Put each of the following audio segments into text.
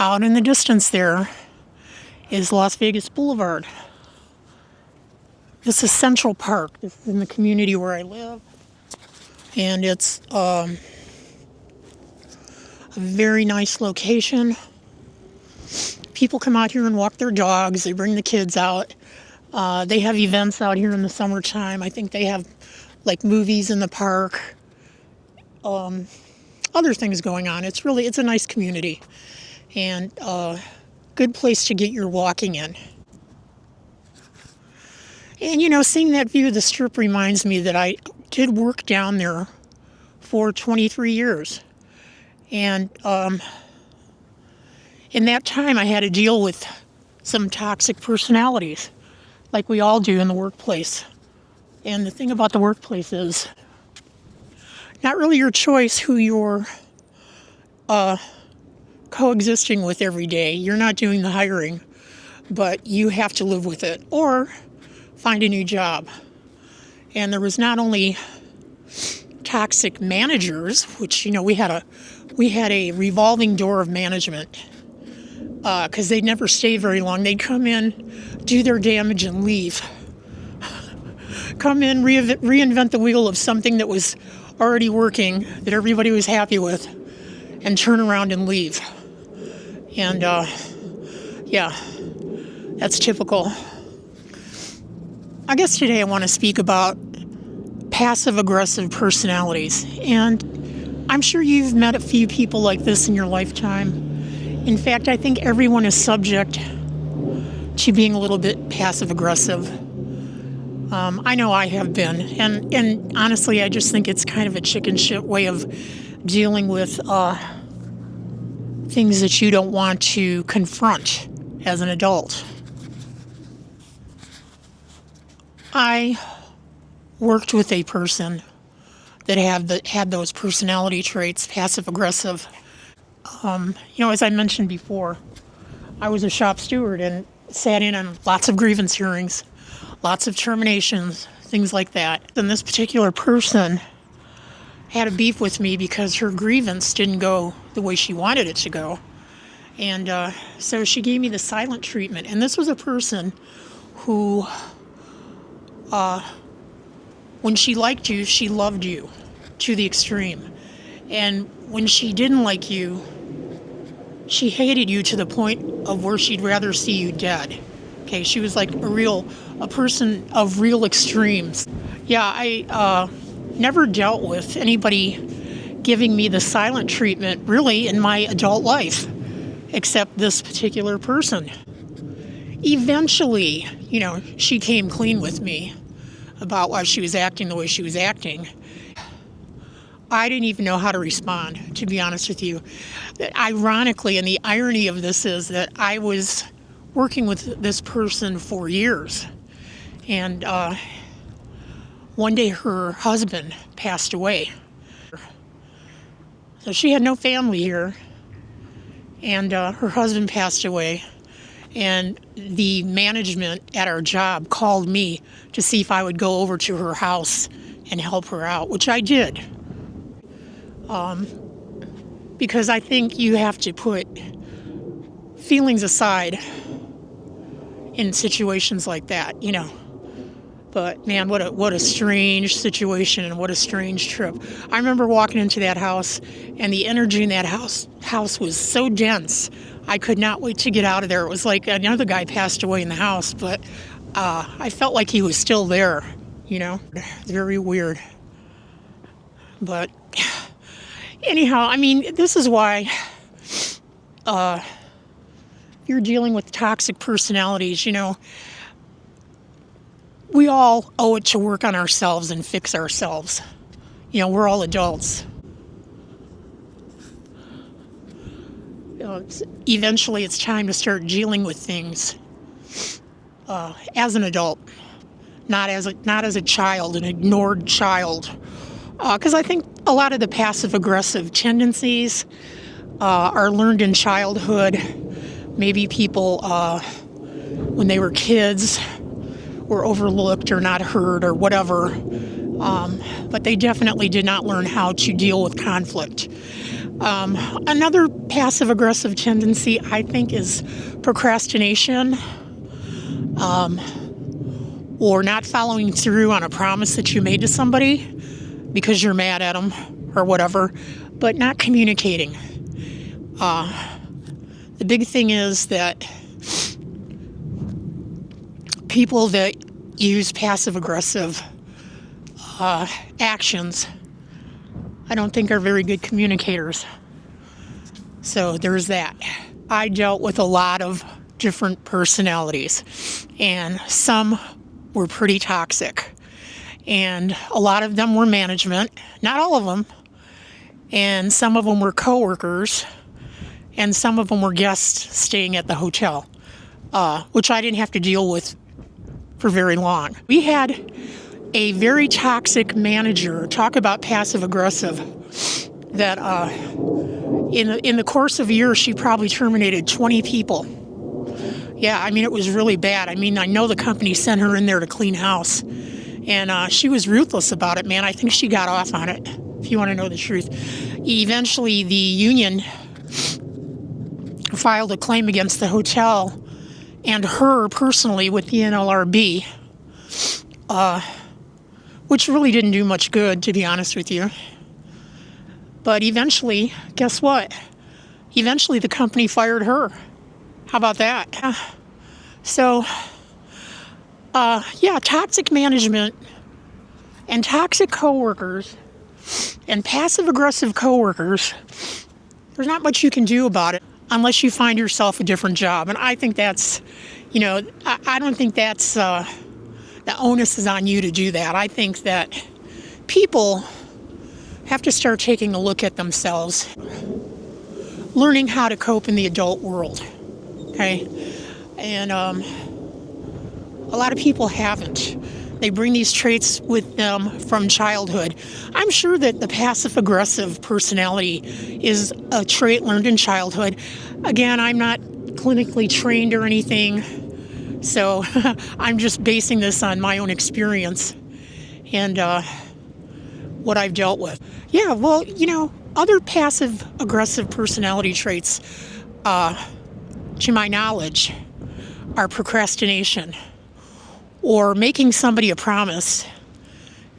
Out in the distance there is Las Vegas Boulevard. This is Central Park. This is in the community where I live. And it's a very nice location. People come out here and walk their dogs. They bring the kids out. They have events out here in the summertime. I think they have like movies in the park. Other things going on. It's a nice community. And a good place to get your walking in. And seeing that view of the Strip reminds me that I did work down there for 23 years. And in that time, I had to deal with some toxic personalities, like we all do in the workplace. And the thing about the workplace is not really your choice who you're coexisting with every day. You're not doing the hiring, but you have to live with it or find a new job. And there was not only toxic managers, which we had a revolving door of management because they'd never stay very long. They'd come in, do their damage, and leave. Come in, reinvent the wheel of something that was already working, that everybody was happy with, and turn around and leave. And yeah, that's typical. I guess today I want to speak about passive-aggressive personalities. And I'm sure you've met a few people like this in your lifetime. In fact, I think everyone is subject to being a little bit passive-aggressive. I know I have been. And honestly, I just think it's kind of a chicken shit way of dealing with things that you don't want to confront as an adult. I worked with a person that had those personality traits, passive-aggressive. As I mentioned before, I was a shop steward and sat in on lots of grievance hearings, lots of terminations, things like that. And this particular person had a beef with me because her grievance didn't go the way she wanted it to go. And so she gave me the silent treatment. And this was a person who, when she liked you, she loved you to the extreme. And when she didn't like you, she hated you to the point of where she'd rather see you dead. Okay, she was like a person of real extremes. Yeah, I never dealt with anybody giving me the silent treatment really in my adult life, except this particular person. Eventually, she came clean with me about why she was acting the way she was acting. I didn't even know how to respond, to be honest with you. Ironically, and the irony of this is that I was working with this person for years. And one day her husband passed away. So she had no family here. And her husband passed away. And the management at our job called me to see if I would go over to her house and help her out, which I did. Because I think you have to put feelings aside in situations like that, But man, what a strange situation and what a strange trip. I remember walking into that house, and the energy in that house was so dense. I could not wait to get out of there. It was like another guy passed away in the house, but I felt like he was still there, Very weird. But anyhow, this is why you're dealing with toxic personalities, We all owe it to work on ourselves and fix ourselves. We're all adults. Eventually, it's time to start dealing with things as an adult, not as a child, an ignored child. Because I think a lot of the passive-aggressive tendencies are learned in childhood. Maybe people, when they were kids, were overlooked or not heard or whatever. But they definitely did not learn how to deal with conflict. Another passive aggressive tendency, I think, is procrastination, or not following through on a promise that you made to somebody because you're mad at them or whatever, but not communicating. The big thing is that people that use passive aggressive actions, I don't think are very good communicators. So there's that. I dealt with a lot of different personalities, and some were pretty toxic. And a lot of them were management, not all of them. And some of them were coworkers, and some of them were guests staying at the hotel, which I didn't have to deal with for very long. We had a very toxic manager, talk about passive aggressive, that in the course of a year, she probably terminated 20 people. Yeah, I mean, it was really bad. I mean, I know the company sent her in there to clean house, and she was ruthless about it, man. I think she got off on it, if you want to know the truth. Eventually, the union filed a claim against the hotel and her personally with the NLRB, which really didn't do much good, to be honest with you. But eventually, guess what? Eventually, the company fired her. How about that? So, toxic management and toxic coworkers and passive-aggressive coworkers, there's not much you can do about it unless you find yourself a different job. And I think that's, I don't think that's, the onus is on you to do that. I think that people have to start taking a look at themselves, learning how to cope in the adult world, okay? And a lot of people haven't. They bring these traits with them from childhood. I'm sure that the passive-aggressive personality is a trait learned in childhood. Again, I'm not clinically trained or anything, so I'm just basing this on my own experience and what I've dealt with. Yeah, well, other passive-aggressive personality traits, to my knowledge, are procrastination, or making somebody a promise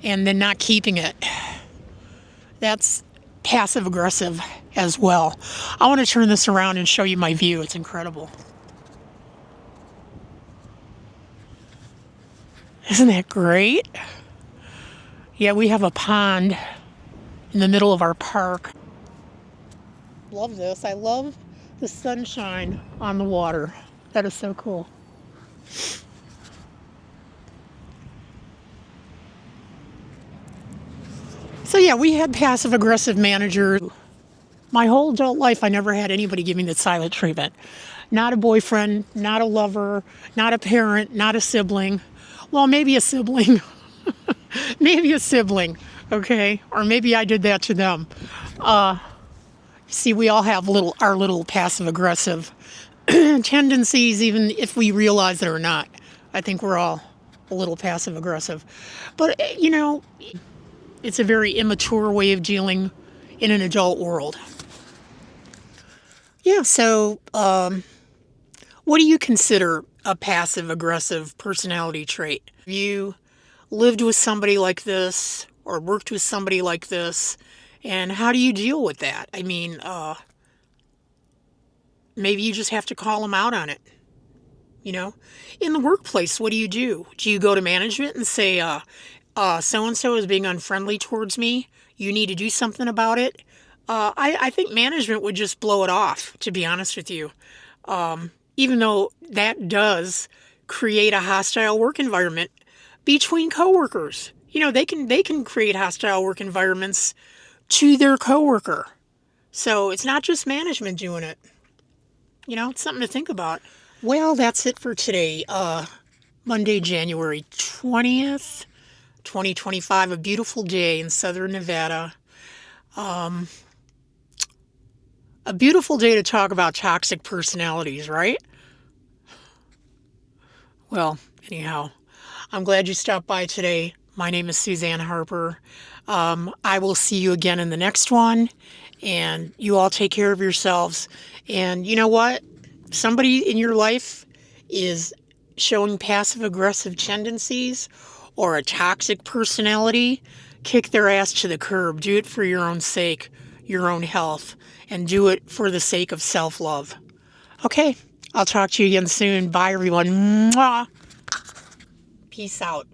and then not keeping it. That's passive-aggressive as well. I want to turn this around and show you my view. It's incredible. Isn't that great? Yeah, we have a pond in the middle of our park. Love this. I love the sunshine on the water. That is so cool. So yeah, we had passive-aggressive managers. My whole adult life, I never had anybody give me the silent treatment. Not a boyfriend, not a lover, not a parent, not a sibling. Well, maybe a sibling. Maybe a sibling, okay? Or maybe I did that to them. See, we all have our little passive-aggressive tendencies, even if we realize it or not. I think we're all a little passive-aggressive. But, it's a very immature way of dealing in an adult world. Yeah, so what do you consider a passive-aggressive personality trait? Have you lived with somebody like this or worked with somebody like this, and how do you deal with that? I mean, maybe you just have to call them out on it. In the workplace, what do you do? Do you go to management and say, so-and-so is being unfriendly towards me, you need to do something about it? I think management would just blow it off, to be honest with you. Even though that does create a hostile work environment between coworkers. They can create hostile work environments to their coworker. So it's not just management doing it. It's something to think about. Well, that's it for today. Monday, January 20th. 2025, a beautiful day in southern Nevada. A beautiful day to talk about toxic personalities, right? Well, anyhow, I'm glad you stopped by today. My name is Suzanne Harper. I will see you again in the next one. and you all take care of yourselves. And you know what? Somebody in your life is showing passive aggressive tendencies or a toxic personality, kick their ass to the curb. Do it for your own sake, your own health, and do it for the sake of self-love. Okay, I'll talk to you again soon. Bye, everyone. Mwah. Peace out.